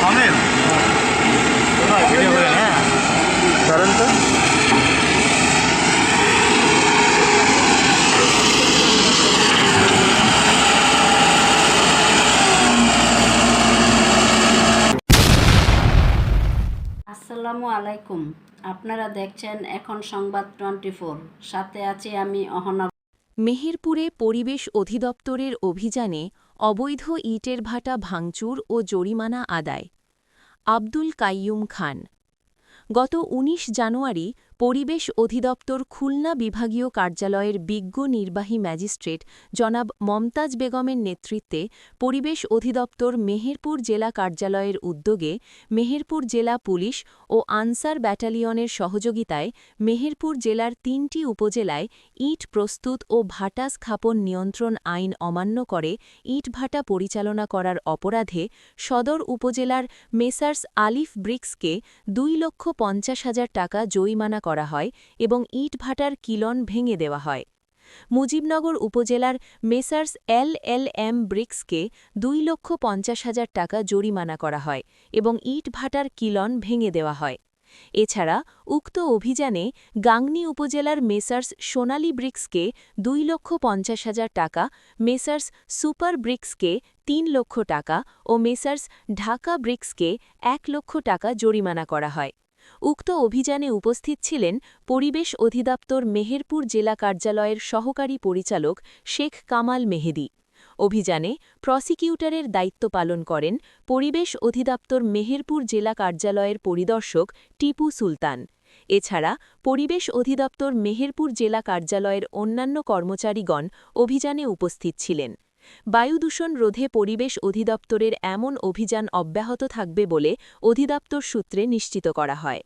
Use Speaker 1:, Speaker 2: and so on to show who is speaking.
Speaker 1: আমের ভিডিও করে হ্যাঁ
Speaker 2: ধরেন তো।
Speaker 3: আসসালামু আলাইকুম। আপনারা দেখছেন এখন সংবাদ 24, সাথে আছি আমি অহনা।
Speaker 4: মেহেরপুরে পরিবেশ অধিদপ্তরের অভিযানে অবৈধ ইটের ভাটা ভাঙচুর ও জরিমানা আদায়। আব্দুল কাইয়ুম খান। গত ১৯ জানুয়ারি পরিবেশ অধিদপ্তর খুলনা বিভাগীয় কার্যালয়ের বিজ্ঞ নির্বাহী ম্যাজিস্ট্রেট জনাব মমতাজ বেগমের নেতৃত্বে পরিবেশ অধিদপ্তর মেহেরপুর জেলা কার্যালয়ের উদ্যোগে মেহেরপুর জেলা পুলিশ ও আনসার ব্যাটালিয়নের সহযোগিতায় মেহেরপুর জেলার ৩টি উপজেলায় ইট প্রস্তুত ও ভাটা স্থাপন নিয়ন্ত্রণ আইন অমান্য করে ইটভাটা পরিচালনা করার অপরাধে সদর উপজেলার মেসার্স আলিফ ব্রিক্সকে ২,৫০,০০০ টাকা জরিমানা করা হয় এবং ইটভাটার কিলন ভেঙে দেওয়া হয়। মুজিবনগর উপজেলার মেসার্স এলএলএম ব্রিক্সকে ২,৫০,০০০ টাকা জরিমানা করা হয় এবং ইটভাটার কিলন ভেঙে দেওয়া হয়। এছাড়া উক্ত অভিযানে গাংনী উপজেলার মেসার্স সোনালী ব্রিক্সকে ২,৫০,০০০ টাকা, মেসার্স সুপার ব্রিক্সকে ৩ লক্ষ টাকা ও মেসার্স ঢাকা ব্রিক্সকে ১ লক্ষ টাকা জরিমানা করা হয়। উক্ত অভিযানে উপস্থিত ছিলেন পরিবেশ অধিদপ্তর মেহেরপুর জেলা কার্যালয়ের সহকারী পরিচালক শেখ কামাল মেহেদী। অভিযানে প্রসিকিউটরের দায়িত্ব পালন করেন পরিবেশ অধিদপ্তর মেহেরপুর জেলা কার্যালয়ের পরিদর্শক টিপু সুলতান। এছাড়া পরিবেশ অধিদপ্তর মেহেরপুর জেলা কার্যালয়ের অন্যান্য কর্মচারীগণ অভিযানে উপস্থিত ছিলেন। বায়ুদূষণ রোধে পরিবেশ অধিদপ্তরের এমন অভিযান অব্যাহত থাকবে বলে অধিদপ্তর সূত্রে নিশ্চিত করা হয়।